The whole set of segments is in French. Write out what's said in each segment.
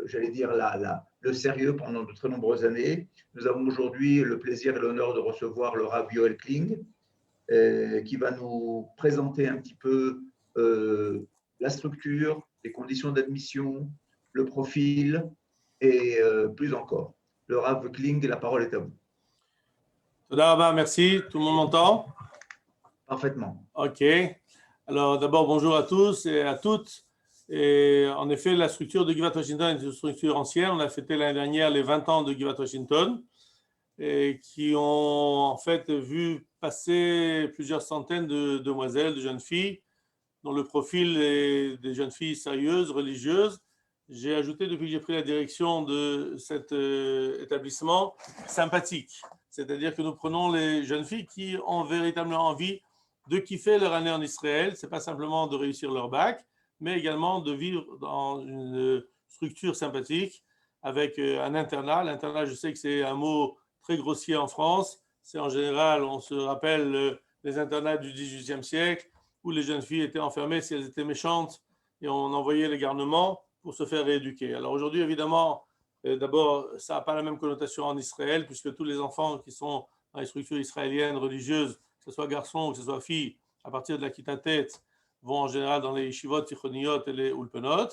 j'allais dire, le sérieux pendant de très nombreuses années. Nous avons aujourd'hui le plaisir et l'honneur de recevoir le Rav Yoel Kling, qui va nous présenter un petit peu la structure, les conditions d'admission, le profil et plus encore. Le Rav Kling, la parole est à vous. Merci. Tout le monde m'entend? Parfaitement. OK. Alors, d'abord, bonjour à tous et à toutes. Et en effet, la structure de Givat Washington est une structure ancienne. On a fêté l'année dernière les 20 ans de Givat Washington, et qui ont en fait vu passer plusieurs centaines de demoiselles, de jeunes filles, dont le profil est des jeunes filles sérieuses, religieuses. J'ai ajouté, depuis que j'ai pris la direction de cet établissement, sympathique. C'est-à-dire que nous prenons les jeunes filles qui ont véritablement envie de kiffer leur année en Israël. Ce n'est pas simplement de réussir leur bac, mais également de vivre dans une structure sympathique avec un internat. L'internat, je sais que c'est un mot très grossier en France. C'est en général, on se rappelle les internats du XVIIIe siècle, où les jeunes filles étaient enfermées si elles étaient méchantes et on envoyait les garnements pour se faire rééduquer. Alors aujourd'hui, évidemment, d'abord, ça n'a pas la même connotation en Israël, puisque tous les enfants qui sont dans les structures israéliennes religieuses, que ce soit garçons ou que ce soit filles, à partir de la Kita Tet, vont en général dans les yeshivot, tichoniot et les ulpenot.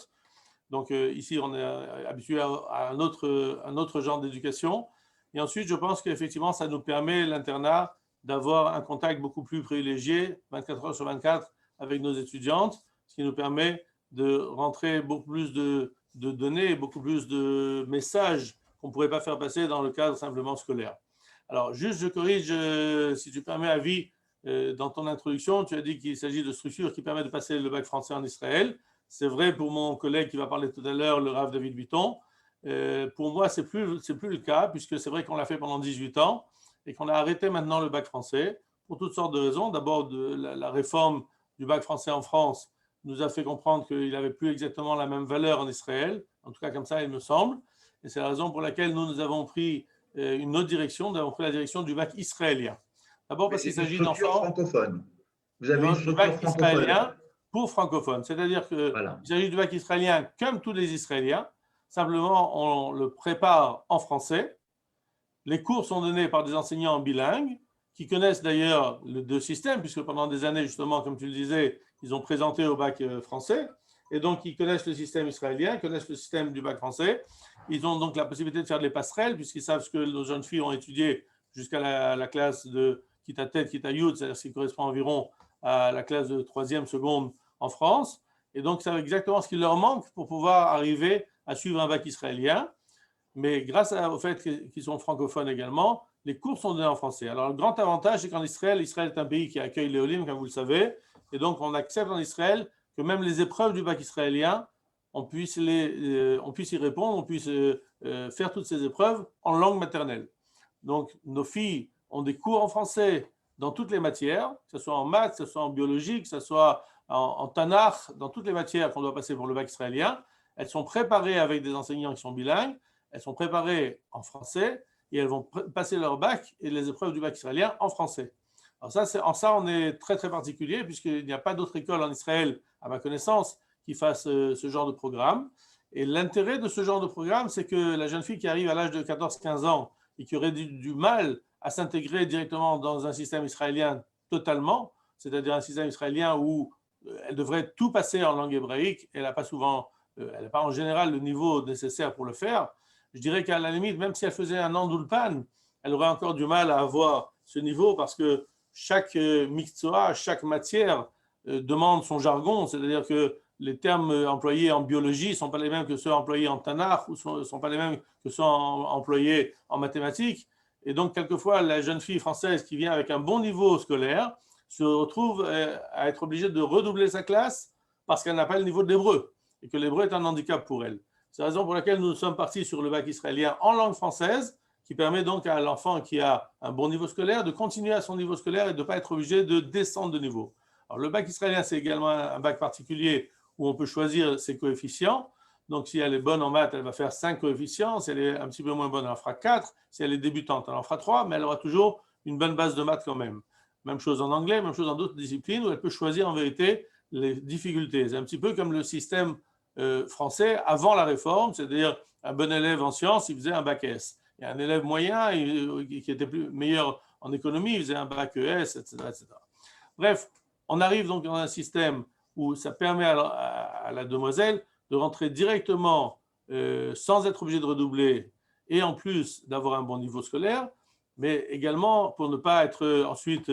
Donc ici, on est habitué à un autre genre d'éducation. Et ensuite, je pense qu'effectivement, ça nous permet, l'internat, d'avoir un contact beaucoup plus privilégié, 24 heures sur 24, avec nos étudiantes, ce qui nous permet de rentrer beaucoup plus de données, beaucoup plus de messages qu'on ne pourrait pas faire passer dans le cadre simplement scolaire. Alors, juste, je corrige, si tu permets, Avi, dans ton introduction, tu as dit qu'il s'agit de structures qui permettent de passer le bac français en Israël. C'est vrai pour mon collègue qui va parler tout à l'heure, le Rav David Vuitton. Pour moi, ce n'est plus le cas, puisque c'est vrai qu'on l'a fait pendant 18 ans et qu'on a arrêté maintenant le bac français pour toutes sortes de raisons. D'abord, la réforme du bac français en France nous a fait comprendre qu'il n'avait plus exactement la même valeur en Israël. En tout cas, comme ça, il me semble. Et c'est la raison pour laquelle nous avons pris une autre direction. Nous avons pris la direction du bac israélien. D'abord parce qu'il s'agit d'enfants francophone. Vous avez une du bac structure israélien pour francophones. C'est-à-dire qu'il voilà. s'agit du bac israélien comme tous les Israéliens. Simplement, on le prépare en français. Les cours sont donnés par des enseignants bilingues qui connaissent d'ailleurs les deux systèmes, puisque pendant des années, justement, comme tu le disais, ils ont présenté au bac français. Et donc, ils connaissent le système israélien, ils connaissent le système du bac français. Ils ont donc la possibilité de faire des passerelles, puisqu'ils savent ce que nos jeunes filles ont étudié jusqu'à la classe de Kita Tet, Kita Yud, c'est-à-dire ce qui correspond environ à la classe de 3e, seconde en France. Et donc, c'est exactement ce qui leur manque pour pouvoir arriver à suivre un bac israélien. Mais grâce au fait qu'ils sont francophones également, les cours sont donnés en français. Alors, le grand avantage, c'est qu'en Israël, Israël est un pays qui accueille les Olim, comme vous le savez. Et donc, on accepte en Israël que même les épreuves du bac israélien, on puisse y répondre, on puisse faire toutes ces épreuves en langue maternelle. Donc, nos filles ont des cours en français dans toutes les matières, que ce soit en maths, que ce soit en biologie, que ce soit en Tanakh, dans toutes les matières qu'on doit passer pour le bac israélien. Elles sont préparées avec des enseignants qui sont bilingues, elles sont préparées en français et elles vont passer leur bac et les épreuves du bac israélien en français. Alors ça, on est très très particulier puisqu'il n'y a pas d'autre école en Israël, à ma connaissance, qui fasse ce genre de programme. Et l'intérêt de ce genre de programme, c'est que la jeune fille qui arrive à l'âge de 14-15 ans et qui aurait du mal à s'intégrer directement dans un système israélien totalement, c'est-à-dire un système israélien où elle devrait tout passer en langue hébraïque, elle n'a pas en général le niveau nécessaire pour le faire. Je dirais qu'à la limite, même si elle faisait un an d'ulpan, elle aurait encore du mal à avoir ce niveau parce que chaque miktsua, chaque matière demande son jargon, c'est-à-dire que les termes employés en biologie ne sont pas les mêmes que ceux employés en Tanakh ou ne sont pas les mêmes que ceux employés en mathématiques. Et donc, quelquefois, la jeune fille française qui vient avec un bon niveau scolaire se retrouve à être obligée de redoubler sa classe parce qu'elle n'a pas le niveau de l'hébreu et que l'hébreu est un handicap pour elle. C'est la raison pour laquelle nous sommes partis sur le bac israélien en langue française, qui permet donc à l'enfant qui a un bon niveau scolaire de continuer à son niveau scolaire et de ne pas être obligé de descendre de niveau. Alors, le bac israélien, c'est également un bac particulier où on peut choisir ses coefficients. Donc, si elle est bonne en maths, elle va faire 5 coefficients. Si elle est un petit peu moins bonne, elle en fera 4. Si elle est débutante, elle en fera 3, mais elle aura toujours une bonne base de maths quand même. Même chose en anglais, même chose dans d'autres disciplines où elle peut choisir en vérité les difficultés. C'est un petit peu comme le système français avant la réforme, c'est-à-dire un bon élève en sciences, il faisait un bac S. Et un élève moyen qui était meilleur en économie, il faisait un bac ES, etc., etc. Bref, on arrive donc dans un système où ça permet à la demoiselle de rentrer directement sans être obligée de redoubler et en plus d'avoir un bon niveau scolaire, mais également pour ne pas être ensuite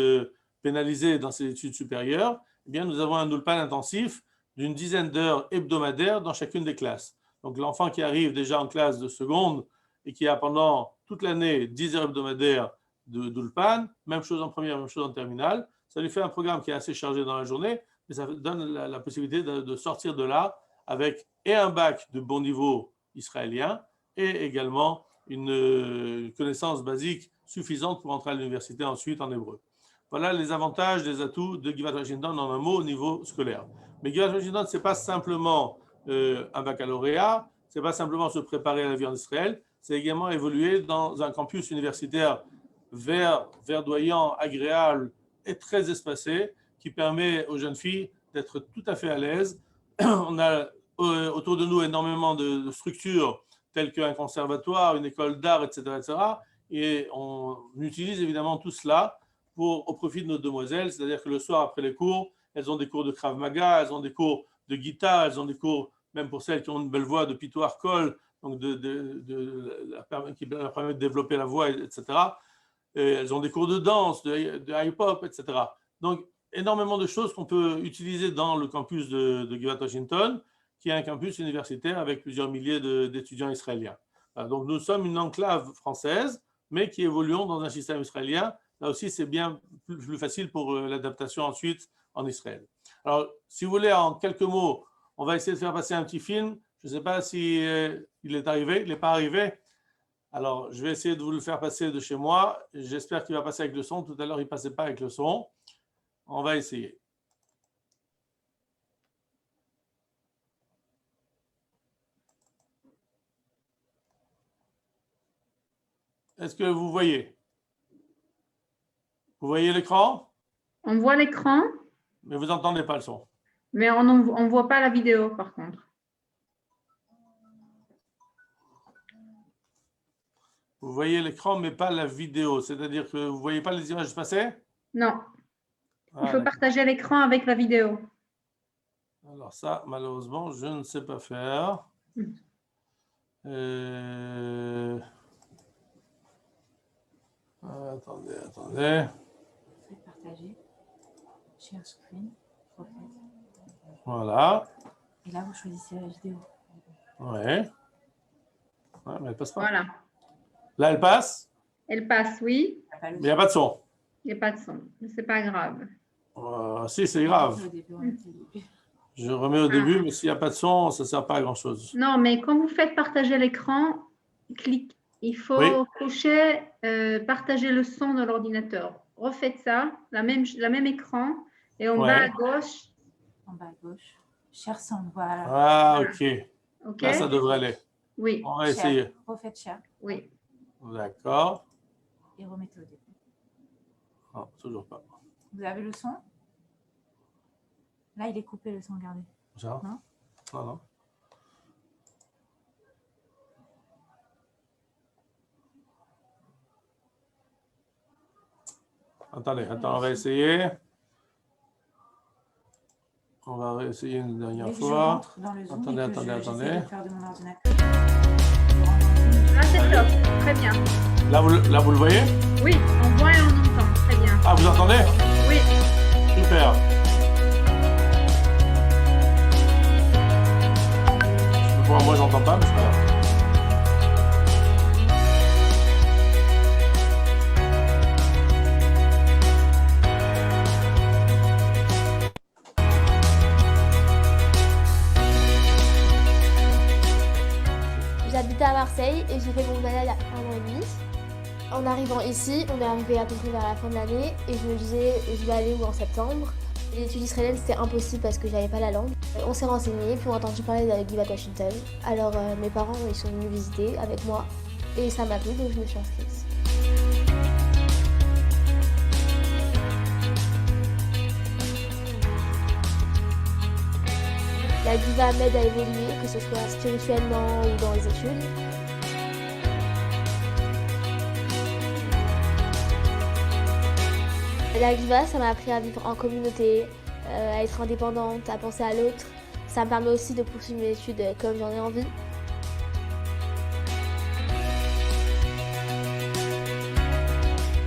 pénalisée dans ses études supérieures, eh bien, nous avons un ulpan intensif d'une dizaine d'heures hebdomadaires dans chacune des classes. Donc l'enfant qui arrive déjà en classe de seconde et qui a pendant toute l'année 10 heures hebdomadaires d'ulpan, même chose en première, même chose en terminale, ça lui fait un programme qui est assez chargé dans la journée, mais ça donne la possibilité de sortir de là avec et un bac de bon niveau israélien et également une connaissance basique suffisante pour entrer à l'université ensuite en hébreu. Voilà les avantages, les atouts de Givat Washington en un mot au niveau scolaire. Mais Givat Washington, ce n'est pas simplement un baccalauréat, ce n'est pas simplement se préparer à la vie en Israël, c'est également évoluer dans un campus universitaire verdoyant, agréable et très espacé, qui permet aux jeunes filles d'être tout à fait à l'aise. On a autour de nous énormément de structures telles qu'un conservatoire, une école d'art, etc., etc. Et on utilise évidemment tout cela au profit de nos demoiselles, c'est-à-dire que le soir après les cours, elles ont des cours de Krav Maga, elles ont des cours de guitare, elles ont des cours, même pour celles qui ont une belle voix, de pitoir kol, donc qui leur permet de développer la voix, etc. Et elles ont des cours de danse, de hip-hop, etc. Donc, énormément de choses qu'on peut utiliser dans le campus de Givat Washington, qui est un campus universitaire avec plusieurs milliers d'étudiants israéliens. Donc, nous sommes une enclave française, mais qui évoluons dans un système israélien. Là aussi, c'est bien plus facile pour l'adaptation ensuite en Israël. Alors, si vous voulez, en quelques mots, on va essayer de faire passer un petit film. Je ne sais pas si il est arrivé, il n'est pas arrivé. Alors, je vais essayer de vous le faire passer de chez moi. J'espère qu'il va passer avec le son. Tout à l'heure, il ne passait pas avec le son. On va essayer. Est-ce que vous voyez? Vous voyez l'écran? On voit l'écran. Mais vous n'entendez pas le son. Mais on ne voit pas la vidéo, par contre. Vous voyez l'écran, mais pas la vidéo. C'est-à-dire que vous ne voyez pas les images passer? Non. Il faut partager l'écran avec la vidéo. Alors ça, malheureusement, je ne sais pas faire. Attendez. Faites partager. Share screen. Voilà. Et là, vous choisissez la vidéo. Oui. Ouais, mais elle passe pas. Voilà. Là, elle passe? Elle passe, oui. Mais il n'y a pas de son. Il n'y a pas de son. Ce n'est pas grave. Si, c'est grave. Je remets au début, mais s'il n'y a pas de son, ça ne sert pas à grand-chose. Non, mais quand vous faites partager l'écran, il faut cocher partager le son de l'ordinateur. Refaites ça, la même écran, et en bas à gauche. En bas à gauche. Share son, voilà. Ah, ok. Okay. Là, ça devrait aller. Oui. On va essayer. Refaites share. Oui. D'accord. Et remettez au début. Non, toujours pas. Vous avez le son? Là, il est coupé le son, regardez. Ça? Non? Non. Attendez, on va essayer. On va réessayer une dernière fois. Attendez. Là, c'est top. Très bien. Là, vous le voyez? Oui, on voit et on entend. Très bien. Ah, vous entendez? Oui. Super. Moi, j'entends pas, mais c'est pas grave. J'habitais à Marseille et j'ai fait mon année il y a 1 an et demi. En arrivant ici, on est arrivé à peu près vers la fin de l'année et je me disais je vais aller où en septembre. Les études israéliennes c'était impossible parce que j'avais pas la langue. On s'est renseigné puis on a entendu parler de Givat Washington. Alors mes parents ils sont venus visiter avec moi et ça m'a plu donc je me suis inscrite. La Giva m'aide à évoluer, que ce soit spirituellement ou dans les études. La Giva, ça m'a appris à vivre en communauté, à être indépendante, à penser à l'autre. Ça me permet aussi de poursuivre mes études comme j'en ai envie.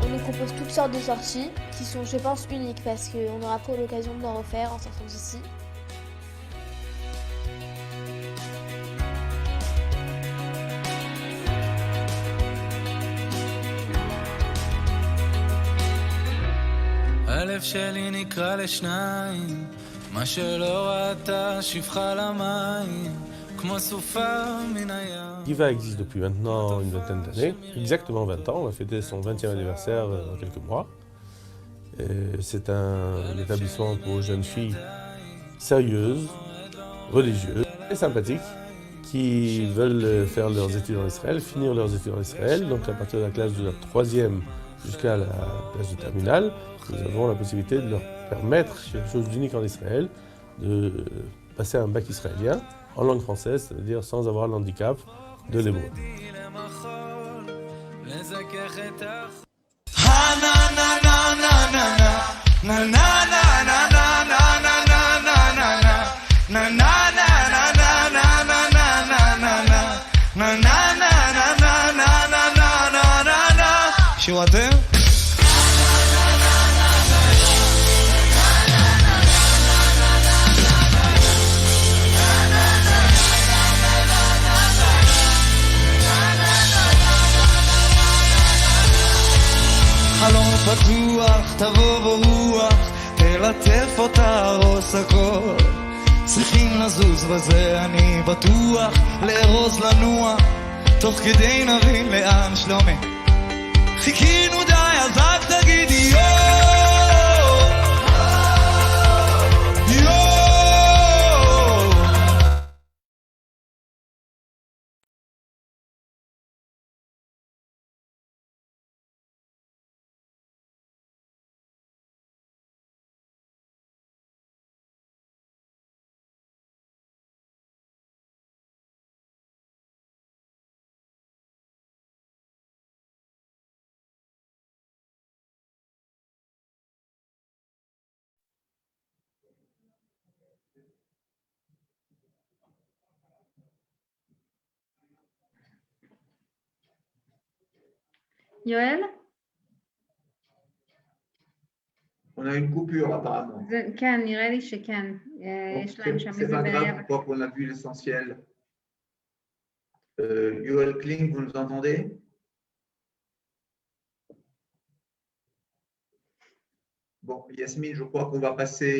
On nous propose toutes sortes de sorties qui sont, je pense, uniques parce qu'on n'aura pas l'occasion d'en refaire en sortant d'ici. הלב שלי נקרא לשניים, מה שלא ראתה שפחה למים, כמו סופה מן הים. Giva existe depuis maintenant une vingtaine d'années, exactement 20 ans. On va fêter son 20e anniversaire dans quelques mois. C'est un établissement pour jeunes filles sérieuses, religieuses et sympathiques qui veulent faire leurs études en Israël, finir leurs études en Israël. Donc à partir de la classe de la 3e jusqu'à la classe de terminale, nous avons la possibilité de leur permettre quelque chose d'unique en Israël, de passer un bac israélien en langue française, c'est-à-dire sans avoir l'handicap de l'hébreu. חלום פתוח, תבוא ברוח, תלטף אותה, הרוס הכל. צריכים לזוז בזה, אני בטוח, לארוז לנוע, תוך כדי נבין לאן שלומי. חיכינו די, אז רק תגידי Yoel? On a une coupure apparemment. כן, נראה לי שכן. יש להם שם C'est איזה pas בעיה. grave, je crois qu'on a vu l'essentiel. Yoel Kling, vous nous entendez? Bon, Yasmine, je crois qu'on va passer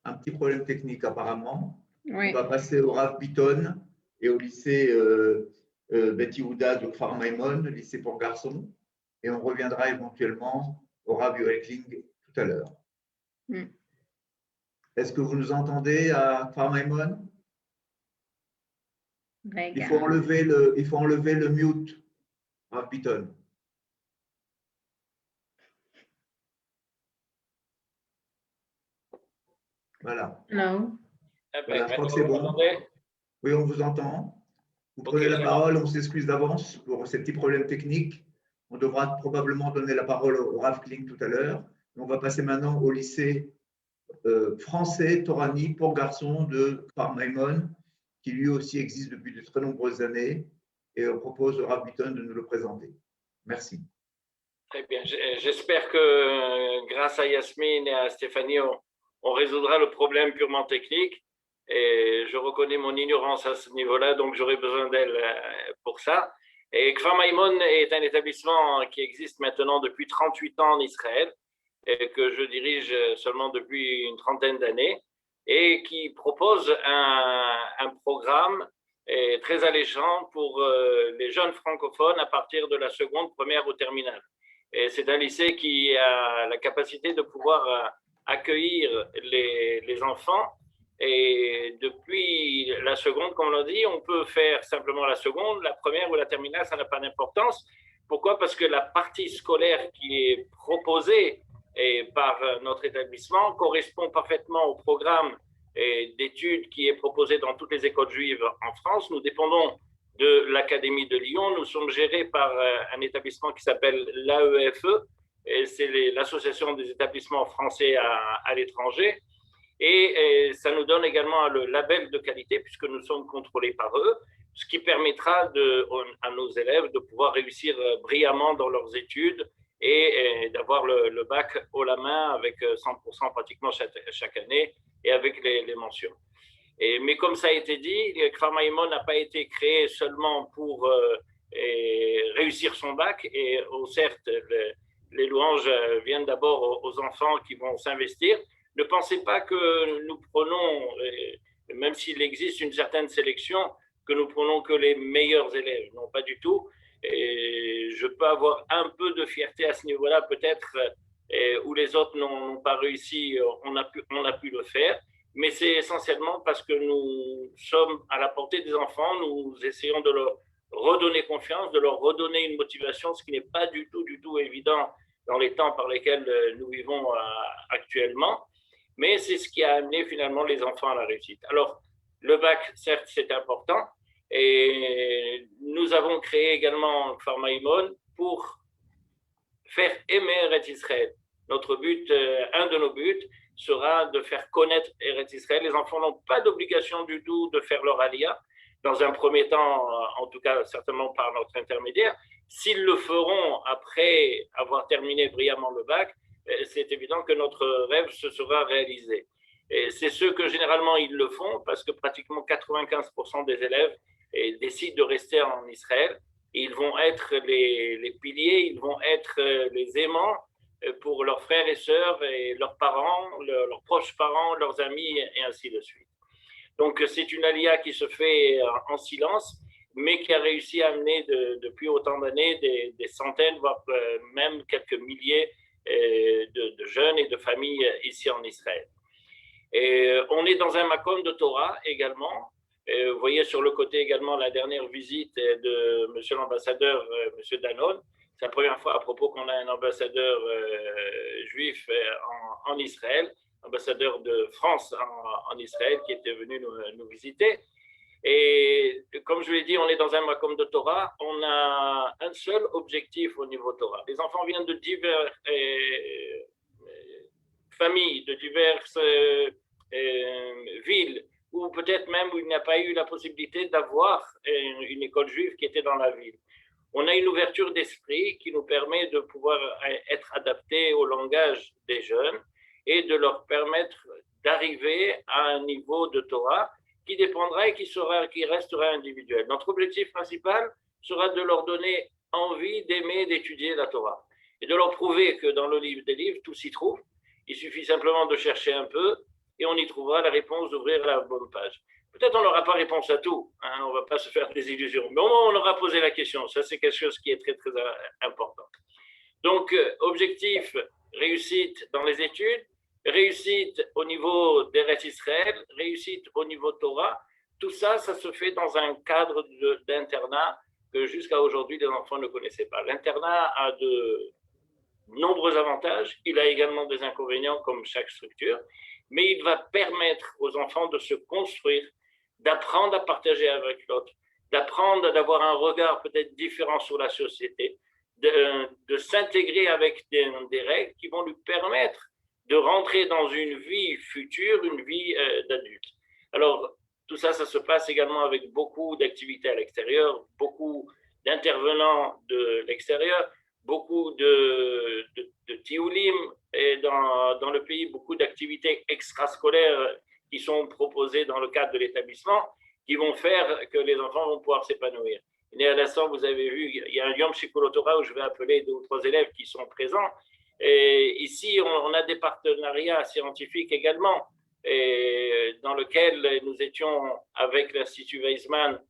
un petit problème technique apparemment. Oui. On va passer au Rav Bitton et au lycée Bet Yehuda de Kfar Maimon, le lycée pour garçons. Et on reviendra éventuellement au Rav Yoel Kling tout à l'heure. Mm. Est-ce que vous nous entendez à Kfar Maimon? Il faut enlever le mute, Rav Bitton. Voilà. Hello. Voilà, je crois que c'est bon. Oui, on vous entend. Vous prenez la parole, on s'excuse d'avance pour ces petits problèmes techniques. On devra probablement donner la parole au Rav Kling tout à l'heure. On va passer maintenant au lycée français Torani pour garçons de Kfar Maimon, qui lui aussi existe depuis de très nombreuses années. Et on propose au Rav Bitton de nous le présenter. Merci. Très bien. J'espère que grâce à Yasmine et à Stéphanie, on résoudra le problème purement technique. Et je reconnais mon ignorance à ce niveau-là, donc j'aurai besoin d'elle pour ça. Et Kfar Maimon est un établissement qui existe maintenant depuis 38 ans en Israël et que je dirige seulement depuis une trentaine d'années et qui propose un programme très alléchant pour les jeunes francophones à partir de la seconde, première ou terminale. Et c'est un lycée qui a la capacité de pouvoir accueillir les enfants. Et depuis la seconde, comme on l'a dit, on peut faire simplement la seconde, la première ou la terminale, ça n'a pas d'importance. Pourquoi? Parce que la partie scolaire qui est proposée par notre établissement correspond parfaitement au programme d'études qui est proposé dans toutes les écoles juives en France. Nous dépendons de l'Académie de Lyon. Nous sommes gérés par un établissement qui s'appelle l'AEFE, et c'est l'Association des établissements français à l'étranger. Et ça nous donne également le label de qualité puisque nous sommes contrôlés par eux, ce qui permettra à nos élèves de pouvoir réussir brillamment dans leurs études et d'avoir le bac haut la main avec 100% pratiquement chaque année et avec les mentions. Mais comme ça a été dit, Kfar Maïmon n'a pas été créé seulement pour réussir son bac. Et certes, les louanges viennent d'abord aux enfants qui vont s'investir. Ne pensez pas que nous prenons, même s'il existe une certaine sélection, que nous prenons que les meilleurs élèves. Non, pas du tout. Et je peux avoir un peu de fierté à ce niveau-là, peut-être, où les autres n'ont pas réussi, on a pu le faire. Mais c'est essentiellement parce que nous sommes à la portée des enfants, nous essayons de leur redonner confiance, de leur redonner une motivation, ce qui n'est pas du tout évident dans les temps par lesquels nous vivons actuellement. Mais c'est ce qui a amené finalement les enfants à la réussite. Alors, le bac, certes, c'est important. Et nous avons créé également Kfar Maïmon pour faire aimer Eretz Israël. Notre but, un de nos buts, sera de faire connaître Eretz Israël. Les enfants n'ont pas d'obligation du tout de faire leur aliyah, dans un premier temps, en tout cas certainement par notre intermédiaire. S'ils le feront après avoir terminé brillamment le bac, c'est évident que notre rêve se sera réalisé. Et c'est ceux que généralement ils le font parce que pratiquement 95% des élèves décident de rester en Israël. Et ils vont être les piliers, ils vont être les aimants pour leurs frères et sœurs et leurs parents, leurs proches parents, leurs amis et ainsi de suite. Donc c'est une aliyah qui se fait en silence, mais qui a réussi à amener depuis autant d'années des centaines, voire même quelques milliers de jeunes et de familles ici en Israël. Et on est dans un makom de Torah également. Vous voyez sur le côté également la dernière visite de monsieur l'ambassadeur, monsieur Danon. C'est la première fois à propos qu'on a un ambassadeur juif en Israël, ambassadeur de France en Israël qui était venu nous visiter. Et comme je l'ai dit, on est dans un makom de Torah. On a un seul objectif au niveau Torah. Les enfants viennent de diverses familles, de diverses villes, ou peut-être même où il n'y a pas eu la possibilité d'avoir une école juive qui était dans la ville. On a une ouverture d'esprit qui nous permet de pouvoir être adaptés au langage des jeunes et de leur permettre d'arriver à un niveau de Torah qui dépendra et qui restera individuel. Notre objectif principal sera de leur donner envie d'aimer, d'étudier la Torah et de leur prouver que dans le livre des livres, tout s'y trouve. Il suffit simplement de chercher un peu et on y trouvera la réponse, d'ouvrir la bonne page. Peut-être on n'aura pas réponse à tout, hein, on ne va pas se faire des illusions, mais au moins on aura posé la question. Ça, c'est quelque chose qui est très, très important. Donc, objectif, réussite dans les études, réussite au niveau d'Eretz Israël, réussite au niveau Torah. Tout ça, ça se fait dans un cadre d'internat que jusqu'à aujourd'hui, les enfants ne connaissaient pas. L'internat a de nombreux avantages. Il a également des inconvénients comme chaque structure, mais il va permettre aux enfants de se construire, d'apprendre à partager avec l'autre, d'apprendre d'avoir un regard peut-être différent sur la société, de s'intégrer avec des règles qui vont lui permettre de rentrer dans une vie future, une vie d'adulte. Alors, tout ça, ça se passe également avec beaucoup d'activités à l'extérieur, beaucoup d'intervenants de l'extérieur, beaucoup de tioulim, et dans le pays, beaucoup d'activités extrascolaires qui sont proposées dans le cadre de l'établissement, qui vont faire que les enfants vont pouvoir s'épanouir. Et à l'instant, vous avez vu, il y a un Yom Shikul Torah où je vais appeler 2 ou 3 élèves qui sont présents. Et ici, on a des partenariats scientifiques également, et dans lequel nous étions avec l'Institut Weizmann,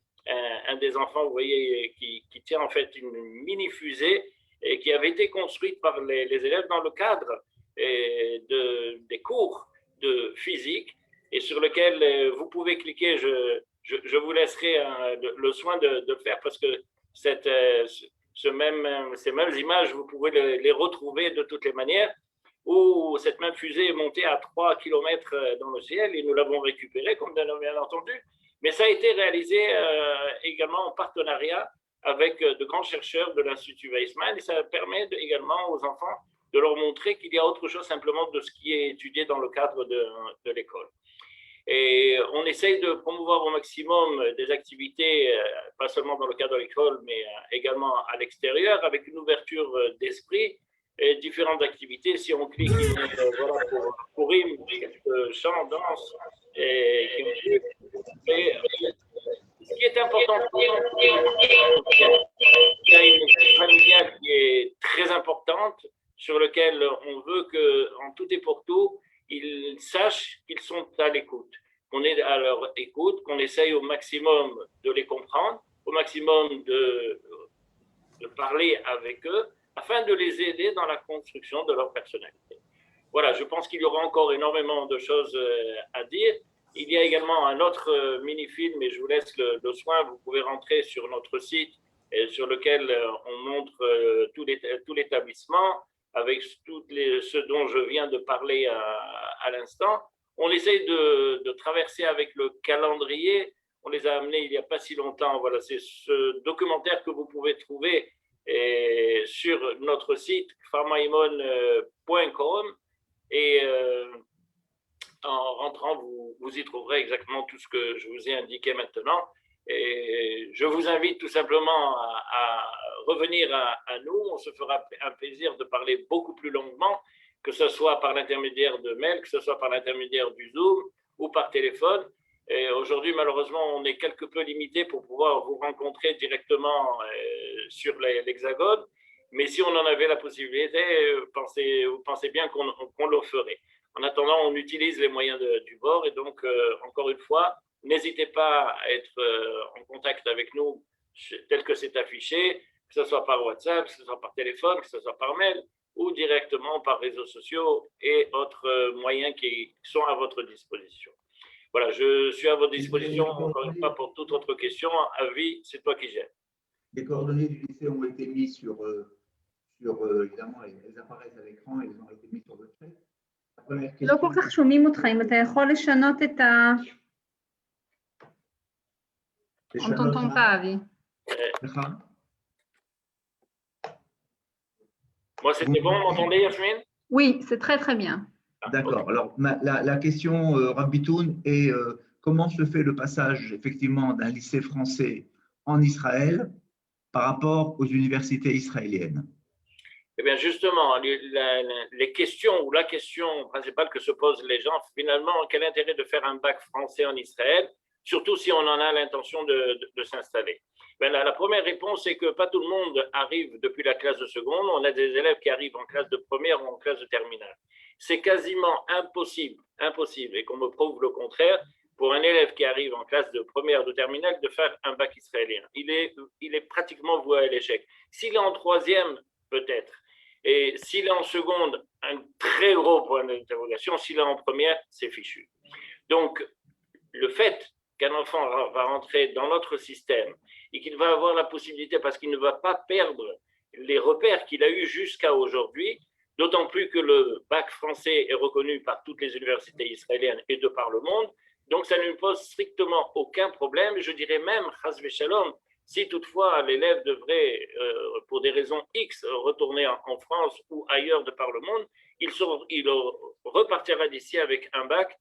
un des enfants, vous voyez, qui tient en fait une mini-fusée et qui avait été construite par les élèves dans le cadre des cours de physique et sur lequel vous pouvez cliquer. Je vous laisserai le soin de le faire parce que ces mêmes images, vous pouvez les retrouver de toutes les manières. où cette même fusée est montée à 3 km dans le ciel et nous l'avons récupérée, comme bien entendu. Mais ça a été réalisé également en partenariat avec de grands chercheurs de l'Institut Weizmann et ça permet également aux enfants de leur montrer qu'il y a autre chose simplement de ce qui est étudié dans le cadre de l'école. Et on essaye de promouvoir au maximum des activités, pas seulement dans le cadre de l'école, mais également à l'extérieur, avec une ouverture d'esprit et différentes activités. Si on clique voilà, pour Purim, chant, danse, et ce qui est important, il y a une équipe familiale qui est très importante, sur laquelle on veut qu'en tout et pour tout, ils sachent qu'ils sont à l'écoute, qu'on est à leur écoute, qu'on essaye au maximum de les comprendre, au maximum de parler avec eux, afin de les aider dans la construction de leur personnalité. Voilà, je pense qu'il y aura encore énormément de choses à dire. Il y a également un autre mini-film, et je vous laisse le soin, vous pouvez rentrer sur notre site, sur lequel on montre tout l'établissement, avec ce dont je viens de parler à l'instant. On essaye de traverser avec le calendrier. On les a amenés il n'y a pas si longtemps. Voilà, c'est ce documentaire que vous pouvez trouver sur notre site farmaimon.com et en rentrant, vous y trouverez exactement tout ce que je vous ai indiqué maintenant. Et je vous invite tout simplement à revenir à nous. On se fera un plaisir de parler beaucoup plus longuement, que ce soit par l'intermédiaire de mail, que ce soit par l'intermédiaire du Zoom ou par téléphone. Et aujourd'hui, malheureusement, on est quelque peu limité pour pouvoir vous rencontrer directement sur l'Hexagone. Mais si on en avait la possibilité, vous pensez bien qu'on le ferait. En attendant, on utilise les moyens du bord. Et donc, encore une fois, n'hésitez pas à être en contact avec nous tel que c'est affiché, que ce soit par WhatsApp, que ce soit par téléphone, que ce soit par mail ou directement par réseaux sociaux et autres moyens qui sont à votre disposition. Voilà, je suis à votre disposition, encore une fois, pour toute autre question. Avis, c'est toi qui gères. Les coordonnées du lycée ont été mises évidemment, elles apparaissent à l'écran, elles ont été mises sur le chat. La première question. לא כל כך שומעים אותך, אם אתה יכול לשנות את ה... On ne t'entend pas, Avi. Moi, c'était bon, vous m'entendez, Yasmine? Oui, c'est très très bien. D'accord. Alors, la question, Rabbi Toun, est comment se fait le passage effectivement d'un lycée français en Israël par rapport aux universités israéliennes? Eh bien, justement, les questions ou la question principale que se posent les gens, finalement, quel intérêt de faire un bac français en Israël, surtout si on en a l'intention de s'installer? La première réponse, c'est que pas tout le monde arrive depuis la classe de seconde. On a des élèves qui arrivent en classe de première ou en classe de terminale. C'est quasiment impossible, et qu'on me prouve le contraire, pour un élève qui arrive en classe de première ou de terminale de faire un bac israélien. Il est pratiquement voué à l'échec. S'il est en troisième, peut-être. Et s'il est en seconde, un très gros point d'interrogation. S'il est en première, c'est fichu. Donc, le fait qu'un enfant va rentrer dans notre système et qu'il va avoir la possibilité, parce qu'il ne va pas perdre les repères qu'il a eus jusqu'à aujourd'hui, d'autant plus que le bac français est reconnu par toutes les universités israéliennes et de par le monde, donc ça ne lui pose strictement aucun problème. Je dirais même, chas v'shalom, si toutefois l'élève devrait, pour des raisons X, retourner en France ou ailleurs de par le monde, il repartira d'ici avec un bac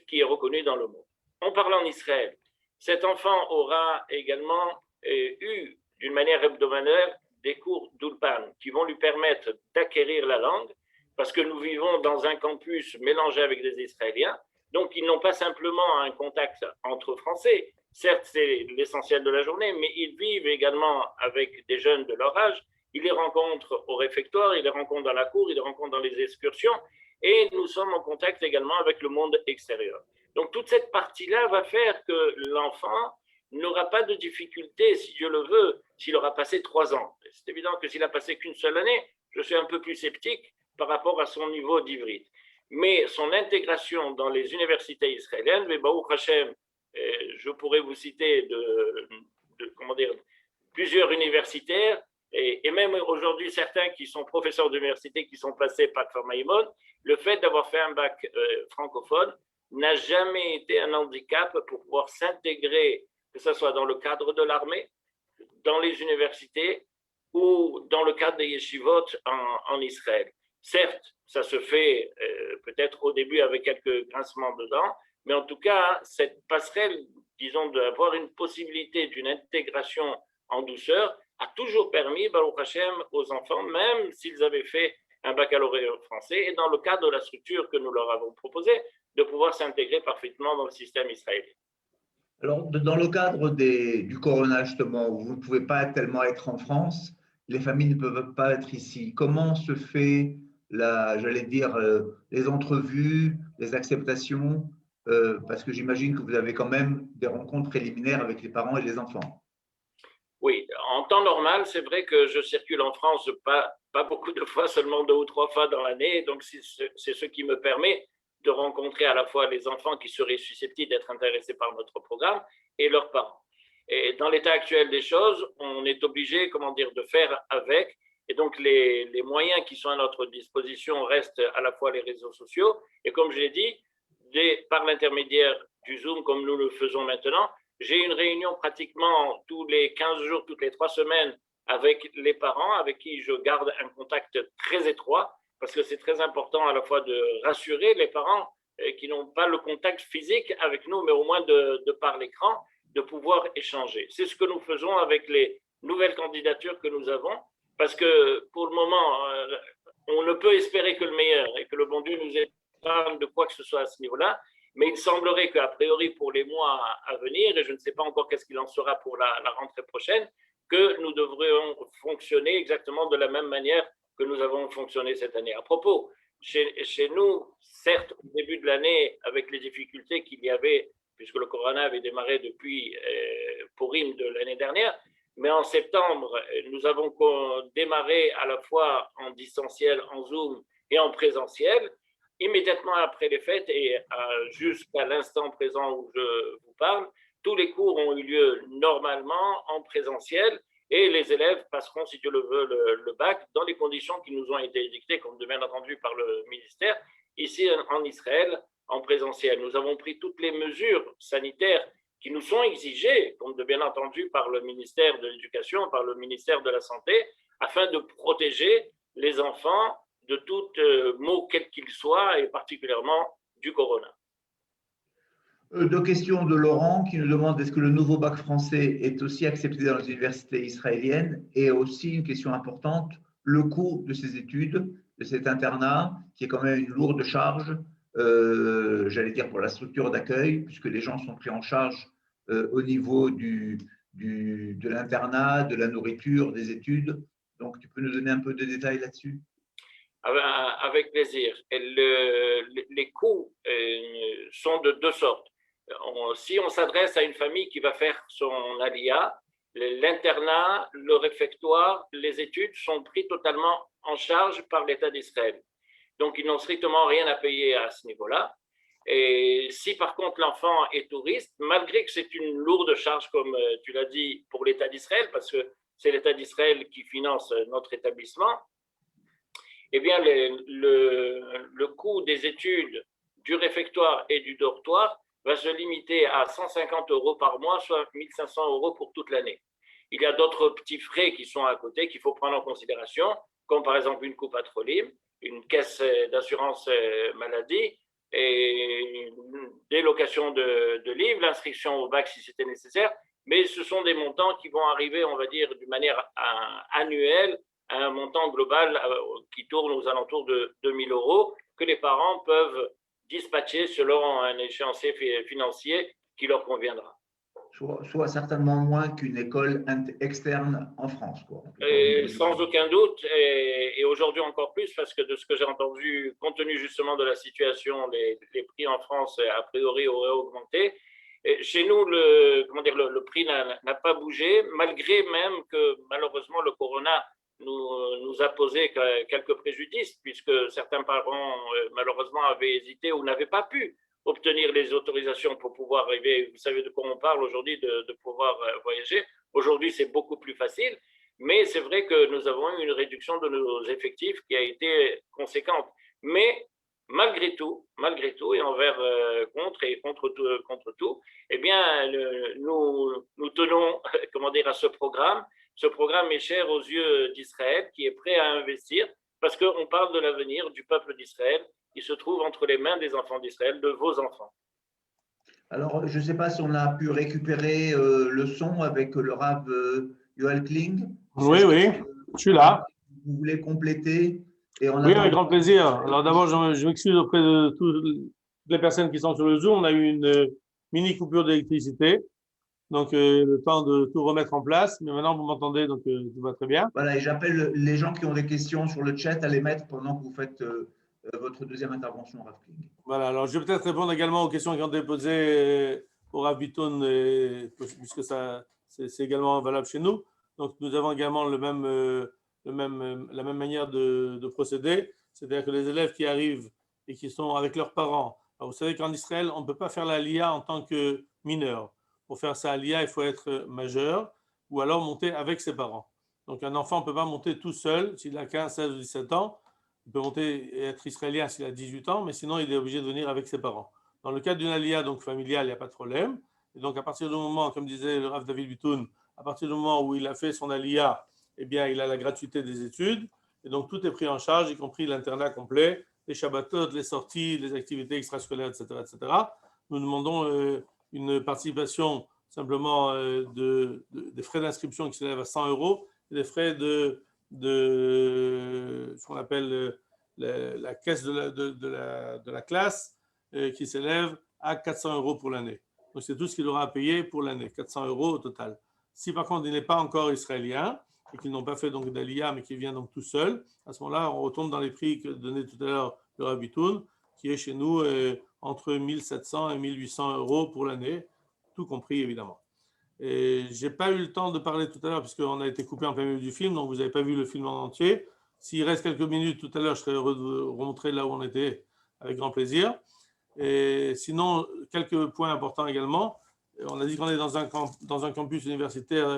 qui est reconnu dans le monde. On parle en Israël. Cet enfant aura également eu, d'une manière hebdomadaire, des cours d'Ulpan qui vont lui permettre d'acquérir la langue, parce que nous vivons dans un campus mélangé avec des Israéliens, donc ils n'ont pas simplement un contact entre Français. Certes, c'est l'essentiel de la journée, mais ils vivent également avec des jeunes de leur âge. Ils les rencontrent au réfectoire, ils les rencontrent dans la cour, ils les rencontrent dans les excursions, et nous sommes en contact également avec le monde extérieur. Donc toute cette partie-là va faire que l'enfant n'aura pas de difficulté, si Dieu le veut, s'il aura passé 3 ans. C'est évident que s'il a passé qu'une seule année, je suis un peu plus sceptique par rapport à son niveau d'hybride. Mais son intégration dans les universités israéliennes, Baruch Hashem, je pourrais vous citer plusieurs universitaires et même aujourd'hui, certains qui sont professeurs d'université, qui sont passés par Maïmon, le fait d'avoir fait un bac francophone n'a jamais été un handicap pour pouvoir s'intégrer, que ce soit dans le cadre de l'armée, dans les universités ou dans le cadre des yeshivot en Israël. Certes, ça se fait peut-être au début avec quelques grincements de dents, mais en tout cas, cette passerelle, disons, d'avoir une possibilité d'une intégration en douceur a toujours permis, Baruch Hashem, aux enfants, même s'ils avaient fait un baccalauréat français, et dans le cadre de la structure que nous leur avons proposée, de pouvoir s'intégrer parfaitement dans le système israélien. Alors, dans le cadre du corona, justement, où vous ne pouvez pas tellement être en France, les familles ne peuvent pas être ici. Comment se fait, j'allais dire, les entrevues, les acceptations, parce que j'imagine que vous avez quand même des rencontres préliminaires avec les parents et les enfants. Oui, en temps normal, c'est vrai que je circule en France pas beaucoup de fois, seulement 2 ou 3 fois dans l'année, donc c'est ce qui me permet de rencontrer à la fois les enfants qui seraient susceptibles d'être intéressés par notre programme et leurs parents. Et dans l'état actuel des choses, on est obligé, de faire avec. Et donc, les moyens qui sont à notre disposition restent à la fois les réseaux sociaux. Et comme je l'ai dit, par l'intermédiaire du Zoom, comme nous le faisons maintenant, j'ai une réunion pratiquement tous les 15 jours, toutes les 3 semaines avec les parents, avec qui je garde un contact très étroit, parce que c'est très important à la fois de rassurer les parents qui n'ont pas le contact physique avec nous, mais au moins de par l'écran, de pouvoir échanger. C'est ce que nous faisons avec les nouvelles candidatures que nous avons, parce que pour le moment, on ne peut espérer que le meilleur et que le bon Dieu nous épargne de quoi que ce soit à ce niveau-là, mais il semblerait qu'a priori pour les mois à venir, et je ne sais pas encore qu'est-ce qu'il en sera pour la rentrée prochaine, que nous devrions fonctionner exactement de la même manière que nous avons fonctionné cette année. À propos, chez nous, certes, au début de l'année, avec les difficultés qu'il y avait, puisque le corona avait démarré depuis Purim de l'année dernière, mais en septembre, nous avons démarré à la fois en distanciel, en Zoom et en présentiel. Immédiatement après les fêtes et jusqu'à l'instant présent où je vous parle, tous les cours ont eu lieu normalement en présentiel et les élèves passeront, si Dieu le veut, le bac dans les conditions qui nous ont été dictées, comme bien entendu par le ministère, ici en Israël, en présentiel. Nous avons pris toutes les mesures sanitaires qui nous sont exigées, comme bien entendu par le ministère de l'Éducation, par le ministère de la Santé, afin de protéger les enfants de tout mot quel qu'il soit, et particulièrement du corona. 2 questions de Laurent qui nous demande est-ce que le nouveau bac français est aussi accepté dans les universités israéliennes, et aussi une question importante, le coût de ces études, de cet internat, qui est quand même une lourde charge, j'allais dire pour la structure d'accueil, puisque les gens sont pris en charge au niveau de l'internat, de la nourriture, des études. Donc, tu peux nous donner un peu de détails là-dessus? Avec plaisir. Les coûts sont de 2 sortes. Si on s'adresse à une famille qui va faire son aliyah, l'internat, le réfectoire, les études sont pris totalement en charge par l'État d'Israël. Donc, ils n'ont strictement rien à payer à ce niveau-là. Et si par contre l'enfant est touriste, malgré que c'est une lourde charge, comme tu l'as dit, pour l'État d'Israël, parce que c'est l'État d'Israël qui finance notre établissement, eh bien, le coût des études, du réfectoire et du dortoir va se limiter à 150 € par mois, soit 1 500 € pour toute l'année. Il y a d'autres petits frais qui sont à côté qu'il faut prendre en considération, comme par exemple une coupe à trolim, une caisse d'assurance maladie, et des locations de livres, l'inscription au bac si c'était nécessaire, mais ce sont des montants qui vont arriver, on va dire, d'une manière annuelle, à un montant global qui tourne aux alentours de 2 000 € que les parents peuvent dispatcher selon un échéancier financier qui leur conviendra. Soit certainement moins qu'une école externe en France, quoi. Sans aucun doute, et aujourd'hui encore plus, parce que de ce que j'ai entendu, compte tenu justement de la situation, les prix en France, a priori, auraient augmenté. Et chez nous, le prix n'a pas bougé, malgré même que malheureusement le corona nous a posé quelques préjudices, puisque certains parents, malheureusement, avaient hésité ou n'avaient pas pu obtenir les autorisations pour pouvoir arriver. Vous savez de quoi on parle aujourd'hui, de pouvoir voyager. Aujourd'hui, c'est beaucoup plus facile, Mais c'est vrai que nous avons eu une réduction de nos effectifs qui a été conséquente. Mais malgré tout, et envers contre tout, eh bien, nous tenons, comment dire, à ce programme. Ce programme est cher aux yeux d'Israël, qui est prêt à investir, parce qu'on parle de l'avenir du peuple d'Israël, qui se trouve entre les mains des enfants d'Israël, de vos enfants. Alors, je ne sais pas si on a pu récupérer le son avec le Rav Yoel Kling. Oui, je suis là. Vous voulez compléter oui, avec grand plaisir. Alors d'abord, je m'excuse auprès de toutes les personnes qui sont sur le Zoom. On a eu une mini coupure d'électricité, donc le temps de tout remettre en place. Mais maintenant, vous m'entendez, donc tout va très bien. Voilà, et j'appelle les gens qui ont des questions sur le chat à les mettre pendant que vous faites votre deuxième intervention, Rav Kling. Voilà, alors je vais peut-être répondre également aux questions qui ont été posées au Rav Bitoun, puisque c'est également valable chez nous. Donc nous avons également la même manière de procéder, c'est-à-dire que les élèves qui arrivent et qui sont avec leurs parents. Alors vous savez qu'en Israël, on ne peut pas faire la LIA en tant que mineur. Pour faire ça à l'IA, il faut être majeur ou alors monter avec ses parents. Donc un enfant ne peut pas monter tout seul s'il a 15, 16 ou 17 ans. Il peut monter et être israélien s'il a 18 ans, mais sinon il est obligé de venir avec ses parents. Dans le cas d'une aliyah donc familiale, il n'y a pas de problème. Et donc à partir du moment, comme disait le Rav David Bitoun, à partir du moment où il a fait son aliyah, eh bien il a la gratuité des études. Et donc tout est pris en charge, y compris l'internat complet, les shabbatot, les sorties, les activités extrascolaires, etc., etc. Nous demandons une participation simplement des frais d'inscription qui s'élèvent à 100 € et des frais de ce qu'on appelle la caisse de la classe qui s'élève à 400 € pour l'année. Donc c'est tout ce qu'il aura à payer pour l'année, 400 € au total. Si par contre il n'est pas encore israélien et qu'ils n'ont pas fait donc d'aliyah mais qu'il vient donc tout seul, à ce moment-là on retombe dans les prix que donnait tout à l'heure le Rav Bitoun, qui est chez nous entre 1700 et 1800 € pour l'année, tout compris évidemment. Et je n'ai pas eu le temps de parler tout à l'heure puisqu'on a été coupé en plein milieu du film, donc vous n'avez pas vu le film en entier. S'il reste quelques minutes tout à l'heure, je serai heureux de remontrer là où on était avec grand plaisir. Et sinon, quelques points importants également. On a dit qu'on est dans un campus universitaire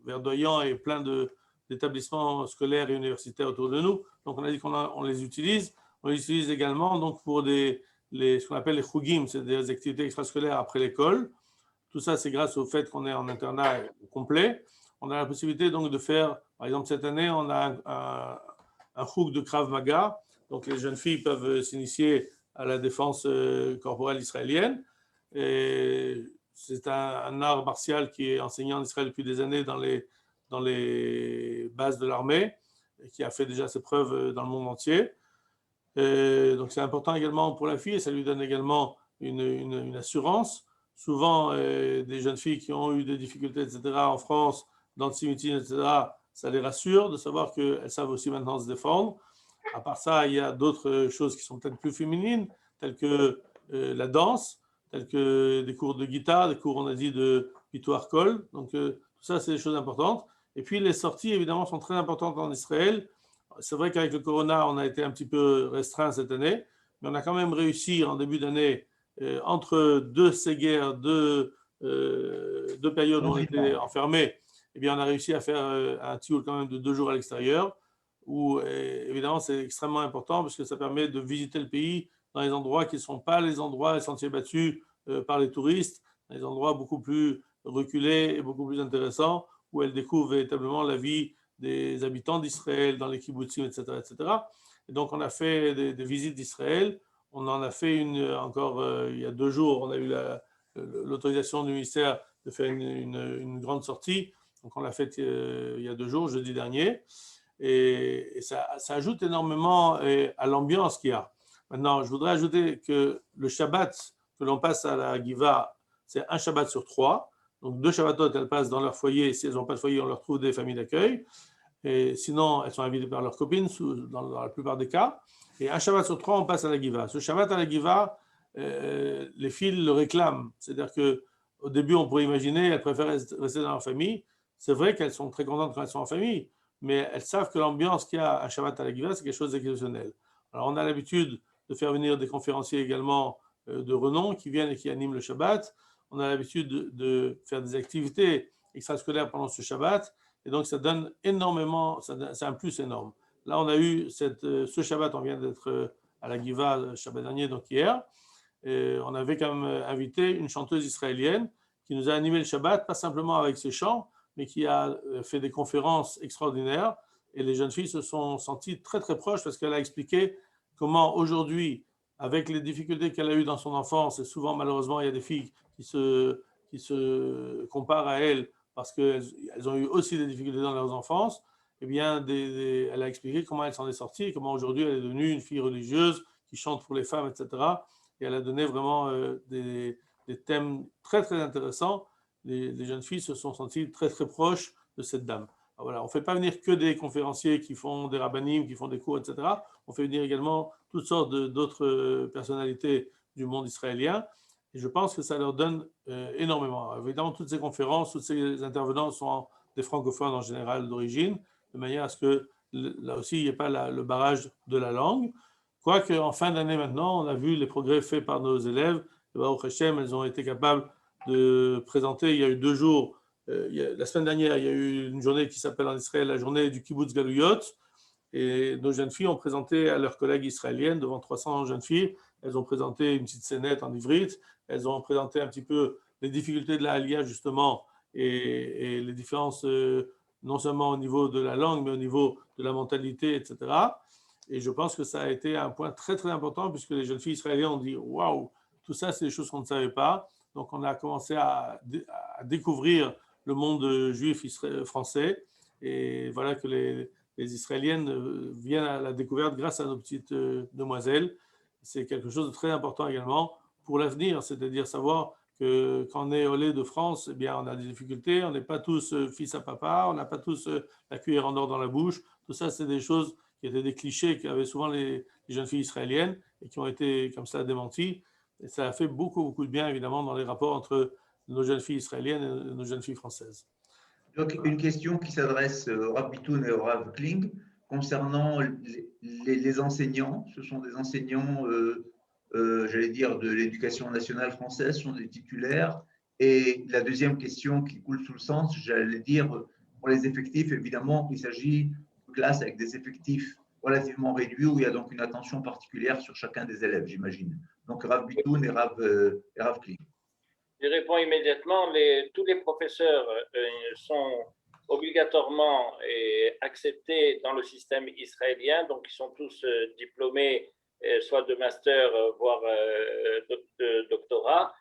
verdoyant et plein d'établissements scolaires et universitaires autour de nous. Donc on a dit qu'on les utilise. On les utilise également donc, pour ce qu'on appelle les chougim, c'est des activités extrascolaires après l'école. Tout ça, c'est grâce au fait qu'on est en internat complet. On a la possibilité donc de faire, par exemple cette année, on a un choug de Krav Maga. Donc les jeunes filles peuvent s'initier à la défense corporelle israélienne. Et c'est un art martial qui est enseigné en Israël depuis des années dans les bases de l'armée et qui a fait déjà ses preuves dans le monde entier. Donc c'est important également pour la fille et ça lui donne également une assurance. Souvent, des jeunes filles qui ont eu des difficultés, etc., en France, d'antisémitisme, etc., ça les rassure de savoir qu'elles savent aussi maintenant se défendre. À part ça, il y a d'autres choses qui sont peut-être plus féminines, telles que la danse, telles que des cours de guitare, des cours, on a dit, de Pitou Kol. Donc, tout ça, c'est des choses importantes. Et puis, les sorties, évidemment, sont très importantes en Israël. C'est vrai qu'avec le corona, on a été un petit peu restreint cette année, mais on a quand même réussi en début d'année, entre deux séguerres, deux périodes où on était enfermés, eh bien, on a réussi à faire un tioul quand même de 2 jours à l'extérieur, où évidemment c'est extrêmement important parce que ça permet de visiter le pays dans les endroits qui ne sont pas les endroits, les sentiers battus par les touristes, dans les endroits beaucoup plus reculés et beaucoup plus intéressants, où elles découvrent véritablement la vie des habitants d'Israël, dans les kibbutzim, etc., etc. Et donc on a fait des visites d'Israël. On en a fait une encore il y a 2 jours. On a eu l'autorisation du ministère de faire une grande sortie. Donc, on l'a faite il y a 2 jours, jeudi dernier. Et ça ajoute énormément à l'ambiance qu'il y a. Maintenant, je voudrais ajouter que le Shabbat que l'on passe à la Giva, c'est un Shabbat sur 3. Donc, 2 Shabbatot, elles passent dans leur foyer. Si elles n'ont pas de foyer, on leur trouve des familles d'accueil. Et sinon, elles sont invitées par leurs copines, dans la plupart des cas. Et un Shabbat sur 3, on passe à la Giva. Ce Shabbat à la Giva, les filles le réclament. C'est-à-dire qu'au début, on pourrait imaginer, elles préfèrent rester dans leur famille. C'est vrai qu'elles sont très contentes quand elles sont en famille, mais elles savent que l'ambiance qu'il y a à Shabbat à la Giva, c'est quelque chose d'exceptionnel. Alors, on a l'habitude de faire venir des conférenciers également de renom qui viennent et qui animent le Shabbat. On a l'habitude de faire des activités extrascolaires pendant ce Shabbat. Et donc, ça donne énormément, c'est un plus énorme. Là, on a eu ce Shabbat, on vient d'être à la Giva le Shabbat dernier, donc hier. Et on avait quand même invité une chanteuse israélienne qui nous a animé le Shabbat, pas simplement avec ses chants, mais qui a fait des conférences extraordinaires. Et les jeunes filles se sont senties très, très proches parce qu'elle a expliqué comment aujourd'hui, avec les difficultés qu'elle a eues dans son enfance, et souvent, malheureusement, il y a des filles qui se comparent à elle parce qu'elles ont eu aussi des difficultés dans leur enfance, eh bien, elle a expliqué comment elle s'en est sortie et comment aujourd'hui elle est devenue une fille religieuse qui chante pour les femmes, etc. Et elle a donné vraiment des thèmes très, très intéressants. Les jeunes filles se sont senties très, très proches de cette dame. Alors voilà, on ne fait pas venir que des conférenciers qui font des rabbinim, qui font des cours, etc. On fait venir également toutes sortes d'autres personnalités du monde israélien. Et je pense que ça leur donne énormément. Évidemment, toutes ces conférences, tous ces intervenants sont des francophones en général d'origine, de manière à ce que là aussi, il n'y ait pas le barrage de la langue. Quoique, en fin d'année maintenant, on a vu les progrès faits par nos élèves. Baruch Hashem, elles ont été capables de présenter, il y a eu 2 jours, la semaine dernière, il y a eu une journée qui s'appelle en Israël la journée du Kibbutz Galuyot. Et nos jeunes filles ont présenté à leurs collègues israéliennes, devant 300 jeunes filles, elles ont présenté une petite scénette en ivrite, elles ont présenté un petit peu les difficultés de la Aliyah justement et les différences non seulement au niveau de la langue, mais au niveau de la mentalité, etc. Et je pense que ça a été un point très, très important puisque les jeunes filles israéliennes ont dit « Waouh, tout ça, c'est des choses qu'on ne savait pas ». Donc, on a commencé à découvrir le monde juif français. Et voilà que les Israéliennes viennent à la découverte grâce à nos petites demoiselles. C'est quelque chose de très important également pour l'avenir, c'est-à-dire savoir que quand on est au lait de France, eh bien, on a des difficultés, on n'est pas tous fils à papa, on n'a pas tous la cuillère en or dans la bouche. Tout ça, c'est des choses qui étaient des clichés qu'avaient souvent les jeunes filles israéliennes et qui ont été comme ça démenties. Et ça a fait beaucoup, beaucoup de bien, évidemment, dans les rapports entre nos jeunes filles israéliennes et nos jeunes filles françaises. Donc, une question qui s'adresse au Rav Bitoun et au Rav Kling concernant les enseignants. Ce sont des enseignants, j'allais dire, de l'éducation nationale française, ce sont des titulaires. Et la deuxième question qui coule sous le sens, j'allais dire, pour les effectifs, évidemment, il s'agit de classes avec des effectifs relativement réduits où il y a donc une attention particulière sur chacun des élèves, j'imagine. Donc, Rav Bitoun et Rav Kling. Je réponds immédiatement. Tous les professeurs sont obligatoirement acceptés dans le système israélien, donc ils sont tous diplômés soit de master, voire de doctorat.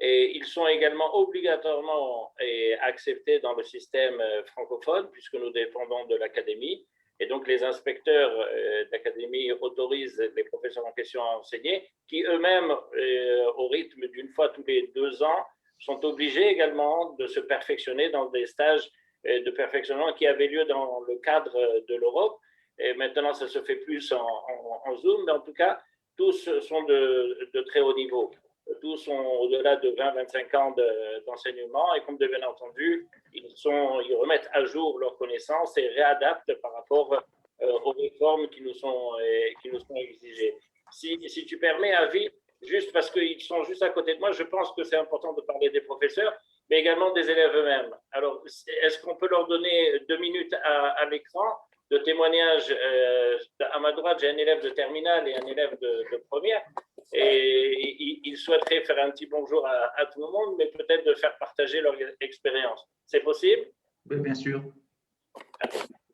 Et ils sont également obligatoirement acceptés dans le système francophone, puisque nous dépendons de l'académie. Et donc, les inspecteurs d'académie autorisent les professeurs en question à enseigner, qui eux-mêmes, au rythme d'une fois tous les 2 ans, sont obligés également de se perfectionner dans des stages de perfectionnement qui avaient lieu dans le cadre de l'Europe. Et maintenant, ça se fait plus en Zoom, mais en tout cas, tous sont de très haut niveau. Tous sont au-delà de 20-25 ans d'enseignement et comme de bien entendu, ils remettent à jour leurs connaissances et réadaptent par rapport aux réformes qui nous sont exigées. Si tu permets, Avi, juste parce qu'ils sont juste à côté de moi, je pense que c'est important de parler des professeurs, mais également des élèves eux-mêmes. Alors, est-ce qu'on peut leur donner 2 minutes à l'écran de témoignage? À ma droite, j'ai un élève de terminale et un élève de première. Et ils souhaiteraient faire un petit bonjour à tout le monde, mais peut-être de faire partager leur expérience. C'est possible? Oui, bien sûr.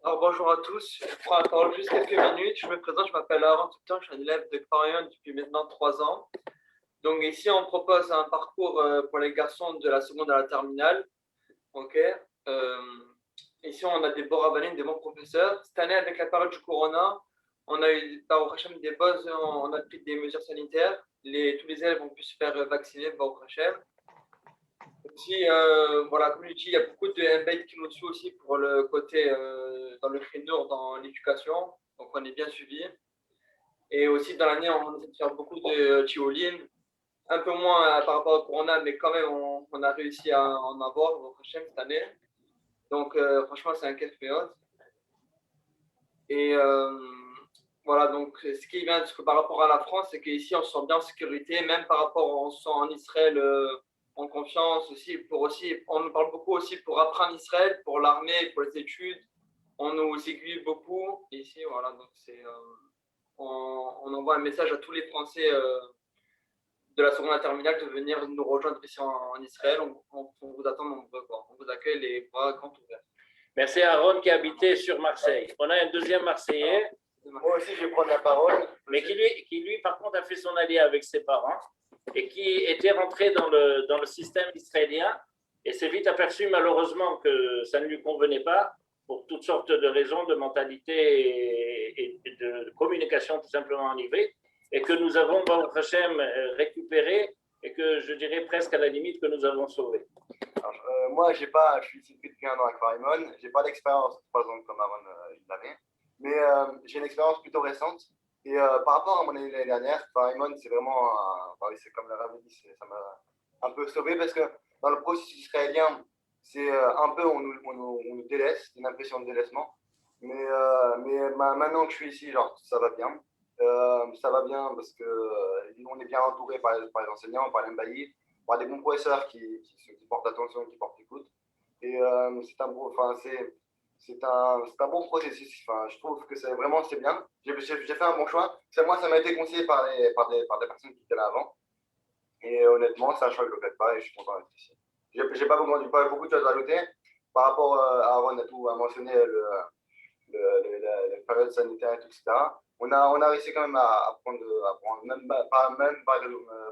Alors, bonjour à tous. Je prends la parole juste quelques minutes. Je me présente, je m'appelle Aaron Toutan, je suis un élève de Clarion depuis maintenant 3 ans. Donc ici, on propose un parcours pour les garçons de la seconde à la terminale. Ok. Ici, on a des bons rabbinim, des bons professeurs. Cette année, avec la période du corona, on a eu Baruch Hashem des buzz, on a pris des mesures sanitaires. Tous les élèves ont pu se faire vacciner, Baruch Hashem. Aussi, voilà, comme je dis, il y a beaucoup de MBA qui nous suivent aussi pour le côté dans le Khinour, dans l'éducation. Donc, on est bien suivis. Et aussi, dans l'année, on essaie de faire beaucoup de Tiolim. Un peu moins par rapport au Corona, mais quand même, on a réussi à en avoir, Baruch Hashem, cette année. Donc, franchement, c'est un quel féod. Et voilà, donc ce qui est bien par rapport à la France, c'est qu'ici, on se sent bien en sécurité, même par rapport on se sent en Israël en confiance aussi, on nous parle beaucoup aussi pour apprendre Israël, pour l'armée, pour les études. On nous aiguille beaucoup. Et ici, voilà, donc on envoie un message à tous les Français de la seconde terminale de venir nous rejoindre ici en Israël. On vous attend nombreux, quoi. On vous accueille les bras grands ouverts. Merci à Aaron qui habitait sur Marseille. On a un deuxième Marseillais. Moi aussi, je vais prendre la parole. Mais qui lui, par contre, a fait son allié avec ses parents et qui était rentré dans le système israélien et s'est vite aperçu malheureusement que ça ne lui convenait pas pour toutes sortes de raisons de mentalité et de communication tout simplement en ivry, et que nous avons, Baruch Hashem, récupéré et que je dirais presque à la limite que nous avons sauvé. Alors, moi, je suis ici depuis 1 an avec Farimon. Je n'ai pas d'expérience de 3 ans comme Aaron l'avait, mais j'ai une expérience plutôt récente. Et par rapport à mon année l'année dernière, Farimon, c'est vraiment, c'est comme la Rav dit, ça m'a un peu sauvé parce que dans le processus israélien, c'est un peu, on nous délaisse, une impression de délaissement. Mais maintenant que je suis ici, genre, ça va bien. Ça va bien parce qu'on est bien entouré par les enseignants, par l'Embaï, par des bons professeurs qui portent attention, qui portent écoute. Et c'est un bon processus. Enfin, je trouve que c'est bien. J'ai fait un bon choix. Moi, ça m'a été conseillé par des personnes qui étaient là avant. Et honnêtement, c'est un choix que je ne regrette pas et je suis content d'être ici. J'ai pas beaucoup de choses à ajouter par rapport à Aaron a mentionné la période sanitaire et tout, etc. On a réussi quand même à prendre même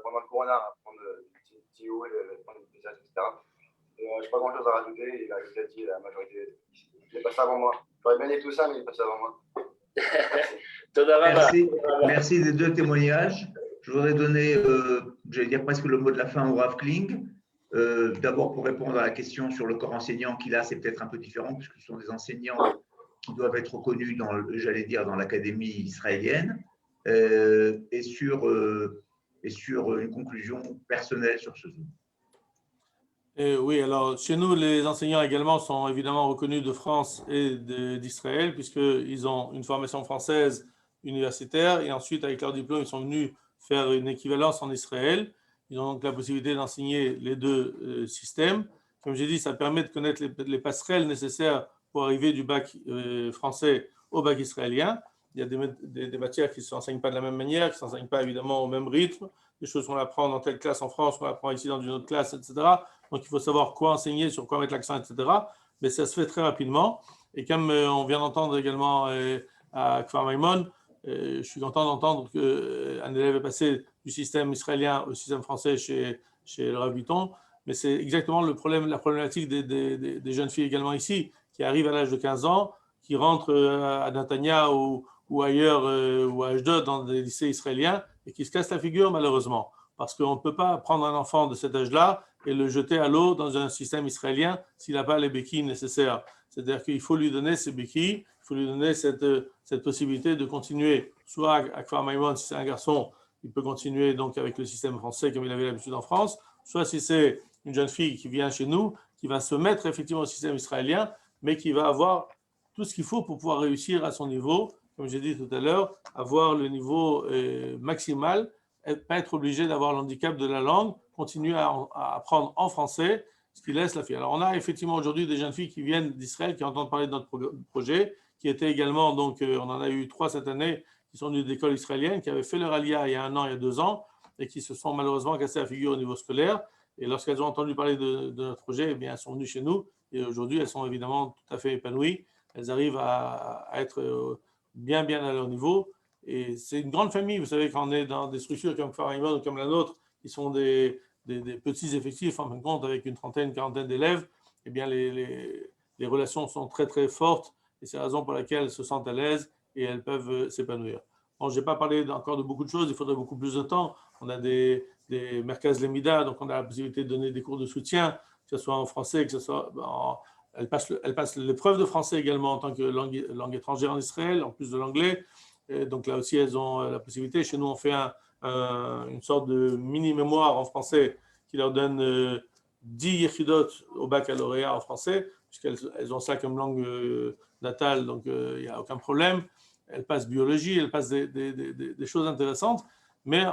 pendant le corona, à prendre des tuyaux, prendre des messages, etc. Et je n'ai pas grand chose à rajouter. Il a dit la majorité. Il est passé avant moi. J'aurais bien dit tout ça, mais il est passé avant moi. Merci des deux témoignages. Je voudrais donner, j'allais dire presque le mot de la fin au Rav Kling. D'abord, pour répondre à la question sur le corps enseignant qu'il a, c'est peut-être un peu différent, puisque ce sont des enseignants qui doivent être reconnus dans l'académie israélienne, et sur une conclusion personnelle sur ce Zoom. Oui, alors chez nous, les enseignants également sont évidemment reconnus de France et d'Israël, puisqu'ils ont une formation française universitaire, et ensuite, avec leur diplôme, ils sont venus faire une équivalence en Israël. Ils ont donc la possibilité d'enseigner les deux systèmes. Comme j'ai dit, ça permet de connaître les passerelles nécessaires pour arriver du bac français au bac israélien. Il y a des matières qui ne s'enseignent pas de la même manière, qui ne s'enseignent pas évidemment au même rythme. Des choses qu'on apprend dans telle classe en France, qu'on apprend ici dans une autre classe, etc. Donc il faut savoir quoi enseigner, sur quoi mettre l'accent, etc. Mais ça se fait très rapidement. Et comme on vient d'entendre également à Kfar Maimon, je suis content d'entendre qu'un élève est passé du système israélien au système français chez le Rav Bitton. Mais c'est exactement la problématique des jeunes filles également ici, qui arrivent à l'âge de 15 ans, qui rentrent à Netanya ou ailleurs, ou à Ashdod, dans des lycées israéliens, et qui se cassent la figure malheureusement. Parce qu'on ne peut pas prendre un enfant de cet âge-là et le jeter à l'eau dans un système israélien s'il n'a pas les béquilles nécessaires. C'est-à-dire qu'il faut lui donner ces béquilles, il faut lui donner cette possibilité de continuer, soit à Kfar Maimon, si c'est un garçon, il peut continuer donc avec le système français comme il avait l'habitude en France, soit si c'est une jeune fille qui vient chez nous, qui va se mettre effectivement au système israélien, mais qui va avoir tout ce qu'il faut pour pouvoir réussir à son niveau, comme j'ai dit tout à l'heure, avoir le niveau maximal, pas être obligé d'avoir l'handicap de la langue, continuer à apprendre en français, ce qui laisse la fille. Alors on a effectivement aujourd'hui des jeunes filles qui viennent d'Israël, qui entendent parler de notre projet, qui étaient également, donc on en a eu 3 cette année, qui sont venues d'écoles israéliennes, qui avaient fait leur aliyah il y a 1 an, il y a 2 ans, et qui se sont malheureusement cassées la figure au niveau scolaire. Et lorsqu'elles ont entendu parler de notre projet, eh bien, elles sont venues chez nous, et aujourd'hui elles sont évidemment tout à fait épanouies. Elles arrivent à être bien à leur niveau. Et c'est une grande famille. Vous savez, quand on est dans des structures comme Kfar Maimon ou comme la nôtre, qui sont des petits effectifs, en fin de compte, avec une trentaine, quarantaine d'élèves, eh bien, les relations sont très, très fortes. Et c'est la raison pour laquelle elles se sentent à l'aise et elles peuvent s'épanouir. Bon, je n'ai pas parlé encore de beaucoup de choses. Il faudrait beaucoup plus de temps. On a des Merkaz Lemida, donc on a la possibilité de donner des cours de soutien, que ce soit en français, que ce soit elle passe l'épreuve de français également en tant que langue étrangère en Israël, en plus de l'anglais. Et donc là aussi, elles ont la possibilité. Chez nous, on fait une sorte de mini-mémoire en français qui leur donne 10 yechidot au baccalauréat en français, puisqu'elles ont ça comme langue natale, donc il n'y a aucun problème. Elles passent biologie, elles passent des choses intéressantes, mais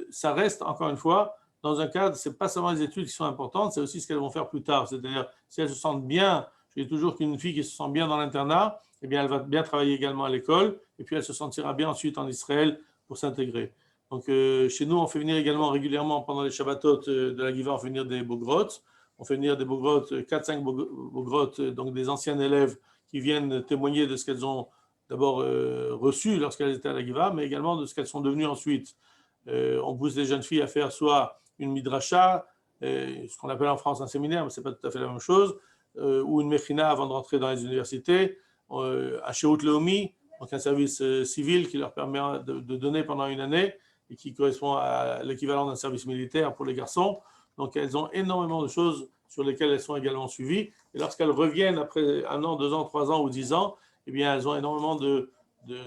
ça reste, encore une fois, dans un cadre, ce n'est pas seulement les études qui sont importantes, c'est aussi ce qu'elles vont faire plus tard. C'est-à-dire, si elles se sentent bien, je dis toujours qu'une fille qui se sent bien dans l'internat, eh bien, elle va bien travailler également à l'école, et puis elle se sentira bien ensuite en Israël pour s'intégrer. Donc, chez nous, on fait venir également régulièrement, pendant les Shabbatot de la Giva, on fait venir des bogrot. On fait venir des bogrot, 4-5 bogrot, donc des anciennes élèves qui viennent témoigner de ce qu'elles ont d'abord reçu lorsqu'elles étaient à la Giva, mais également de ce qu'elles sont devenues ensuite. On pousse les jeunes filles à faire soit une midrasha, ce qu'on appelle en France un séminaire, mais ce n'est pas tout à fait la même chose, ou une mechina avant de rentrer dans les universités, un sheut leomi, donc un service civil qui leur permet de donner pendant une année et qui correspond à l'équivalent d'un service militaire pour les garçons. Donc elles ont énormément de choses sur lesquelles elles sont également suivies. Et lorsqu'elles reviennent après 1 an, 2 ans, 3 ans ou 10 ans, eh bien elles ont énormément de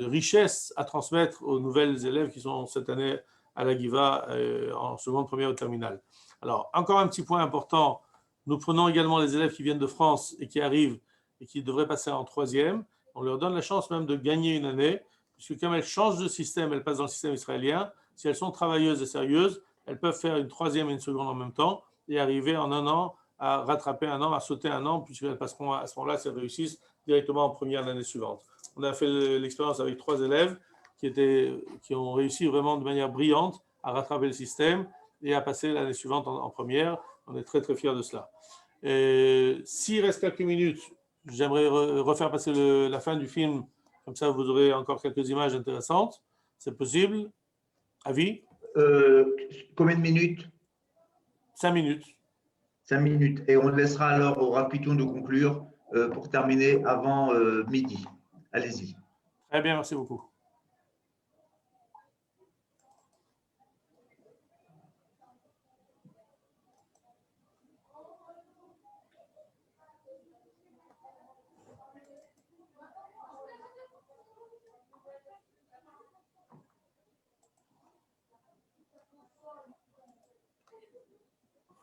richesses à transmettre aux nouvelles élèves qui sont cette année à la Giva en seconde, première ou terminale. Alors, encore un petit point important, nous prenons également les élèves qui viennent de France et qui arrivent et qui devraient passer en 3e. On leur donne la chance même de gagner une année, puisque comme elles changent de système, elles passent dans le système israélien, si elles sont travailleuses et sérieuses, elles peuvent faire une 3e et une seconde en même temps et arriver en 1 an à rattraper 1 an, à sauter 1 an, puisqu'elles passeront à ce moment-là, si elles réussissent, directement en première l'année suivante. On a fait l'expérience avec 3 élèves qui ont réussi vraiment de manière brillante à rattraper le système et à passer l'année suivante en première. On est très très fiers de cela. S'il reste quelques minutes, j'aimerais refaire passer la fin du film, comme ça vous aurez encore quelques images intéressantes. C'est possible? Avis? Combien de minutes? 5 minutes. 5 minutes. Et on laissera alors au Rapiton de conclure pour terminer avant midi. Allez-y. Très bien, merci beaucoup.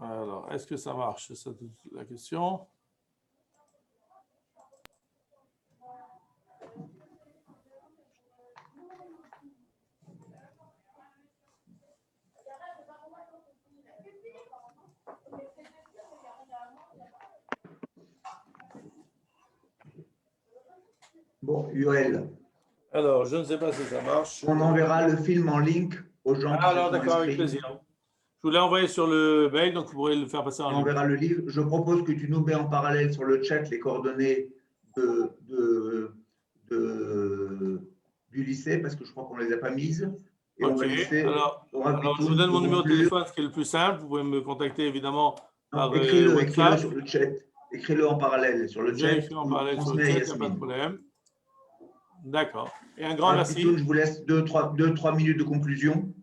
Alors, est-ce que ça marche? C'est ça la question. Bon, Yoel. Alors, je ne sais pas si ça marche. On enverra le film en link aux gens qui alors, sont d'accord, avec inscrits. plaisir. Je vous l'ai envoyé sur le mail, donc vous pourrez le faire passer en On ligne. enverra le livre. Je propose que tu nous mets en parallèle sur le chat les coordonnées du lycée, parce que je crois qu'on ne les a pas mises. Et on va laisser alors, je vous donne mon numéro de téléphone, ce qui est le plus simple. Vous pouvez me contacter évidemment par écris-le sur le chat. Écris-le en parallèle sur le chat. J'ai écrit en parallèle sur le chat, il n'y a pas de problème. D'accord. Et un grand merci. Je vous laisse 2-3 minutes de conclusion.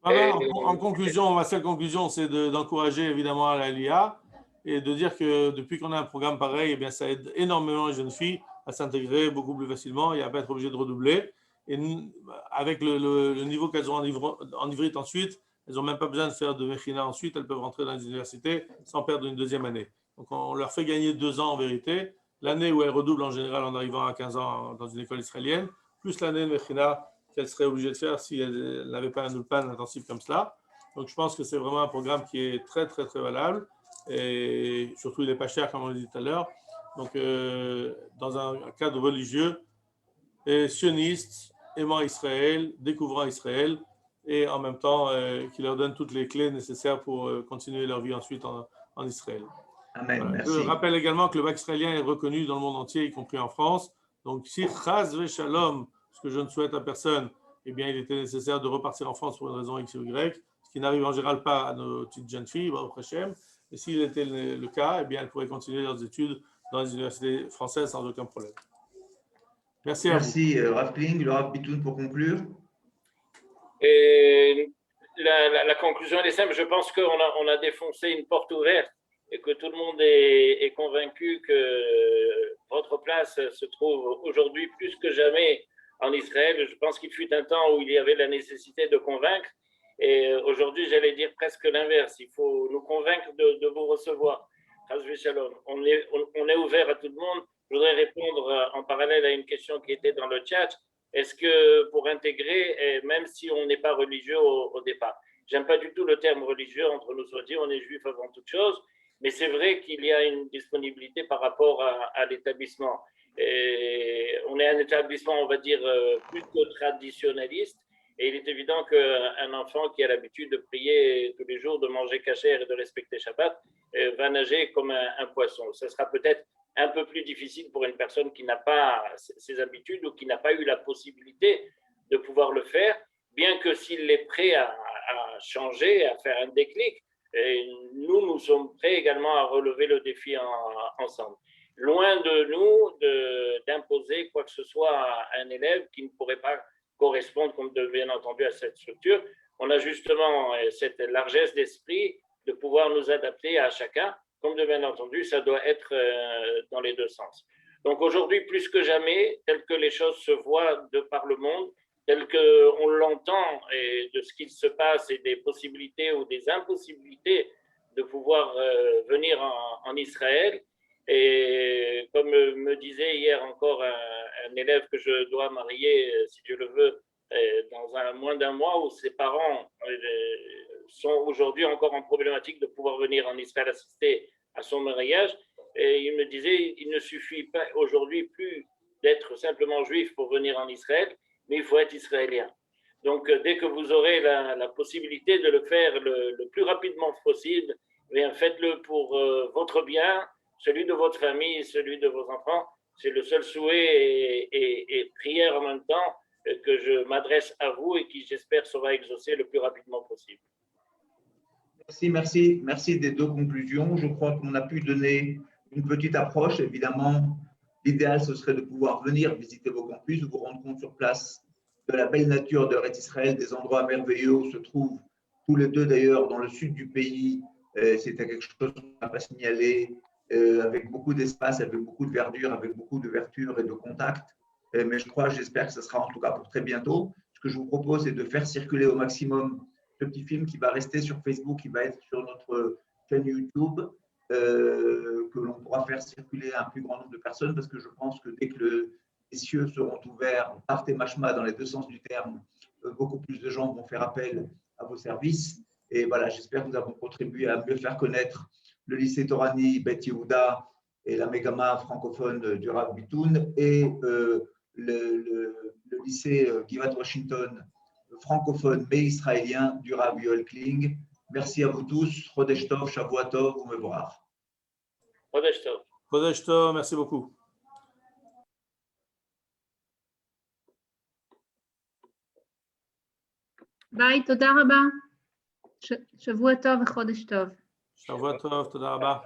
Voilà, en conclusion, ma seule conclusion, c'est d'encourager évidemment à l'IA et de dire que depuis qu'on a un programme pareil, eh bien, ça aide énormément les jeunes filles à s'intégrer beaucoup plus facilement et à ne pas être obligées de redoubler. Et avec le niveau qu'elles ont en ivrite ensuite, elles n'ont même pas besoin de faire de mechina ensuite, elles peuvent rentrer dans les universités sans perdre une 2e année. Donc on leur fait gagner 2 ans en vérité, l'année où elles redoublent en général en arrivant à 15 ans dans une école israélienne, plus l'année de mechina qu'elles seraient obligées de faire si elles n'avaient pas un ulpan intensif comme cela. Donc je pense que c'est vraiment un programme qui est très très très valable et surtout il n'est pas cher comme on l'a dit tout à l'heure. Donc dans un cadre religieux et sioniste, aimant Israël, découvrant Israël et en même temps qui leur donne toutes les clés nécessaires pour continuer leur vie ensuite en Israël. Amen, voilà. merci. Je rappelle également que le bac israélien est reconnu dans le monde entier, y compris en France. Donc si chas ve shalom, ce que je ne souhaite à personne, eh bien il était nécessaire de repartir en France pour une raison X ou Y, ce qui n'arrive en général pas à nos petites jeunes filles, au Préchem. Et s'il était le cas, eh bien elles pourraient continuer leurs études dans les universités françaises sans aucun problème. Merci à vous. Merci Rav Kling, le Rav Bitoun pour conclure. Et la conclusion elle est simple, je pense qu'on a défoncé une porte ouverte et que tout le monde est convaincu que votre place se trouve aujourd'hui plus que jamais en Israël. Je pense qu'il fut un temps où il y avait la nécessité de convaincre et aujourd'hui j'allais dire presque l'inverse, il faut nous convaincre de vous recevoir. On est ouvert à tout le monde. Je voudrais répondre en parallèle à une question qui était dans le chat. Est-ce que pour intégrer, même si on n'est pas religieux au départ, j'aime pas du tout le terme religieux, entre nous soit dit, on est juif avant toute chose, mais c'est vrai qu'il y a une disponibilité par rapport à l'établissement. On est un établissement, on va dire, plus que traditionnaliste, et il est évident qu'un enfant qui a l'habitude de prier tous les jours, de manger kasher et de respecter Shabbat, va nager comme un poisson. Ce sera peut-être un peu plus difficile pour une personne qui n'a pas ces habitudes ou qui n'a pas eu la possibilité de pouvoir le faire, bien que s'il est prêt à changer, à faire un déclic, nous sommes prêts également à relever le défi ensemble. Loin de nous d'imposer quoi que ce soit à un élève qui ne pourrait pas correspondre, comme bien entendu, à cette structure. On a justement cette largesse d'esprit de pouvoir nous adapter à chacun. Comme de bien entendu, ça doit être dans les deux sens. Donc aujourd'hui, plus que jamais, tel que les choses se voient de par le monde, tel qu'on l'entend et de ce qu'il se passe et des possibilités ou des impossibilités de pouvoir venir en Israël. Et comme me disait hier encore un élève que je dois marier, si Dieu le veut, dans moins d'un mois, où ses parents sont aujourd'hui encore en problématique de pouvoir venir en Israël assister à son mariage. Et il me disait, il ne suffit pas aujourd'hui plus d'être simplement juif pour venir en Israël, mais il faut être israélien. Donc, dès que vous aurez la possibilité de le faire le plus rapidement possible, bien, faites-le pour votre bien, celui de votre famille, celui de vos enfants. C'est le seul souhait et prière en même temps que je m'adresse à vous et qui, j'espère, sera exaucé le plus rapidement possible. Merci des deux conclusions. Je crois qu'on a pu donner une petite approche. Évidemment, l'idéal, ce serait de pouvoir venir visiter vos campus, vous rendre compte sur place de la belle nature de Eretz Israël, des endroits merveilleux où se trouvent tous les deux d'ailleurs dans le sud du pays. C'était quelque chose qu'on n'a pas signalé, avec beaucoup d'espace, avec beaucoup de verdure, avec beaucoup d'ouverture et de contact. Mais j'espère que ce sera en tout cas pour très bientôt. Ce que je vous propose, c'est de faire circuler au maximum ce petit film qui va rester sur Facebook, qui va être sur notre chaîne YouTube, que l'on pourra faire circuler à un plus grand nombre de personnes, parce que je pense que dès que les cieux seront ouverts, par et machma, dans les deux sens du terme, beaucoup plus de gens vont faire appel à vos services. Et voilà, j'espère que nous avons contribué à mieux faire connaître le lycée Torani Bet Yehuda et la Mégama francophone du Rav Bitoun et le lycée Givat Washington francophone mais israélien du Rav Yoel Kling. Merci à vous tous. Chodesh Tov, Shavua Tov, Umevorach. Chodesh Tov. Chodesh Tov, merci beaucoup. ביי, תודה רבה. שבוע טוב וחודש טוב. שבוע טוב, תודה רבה.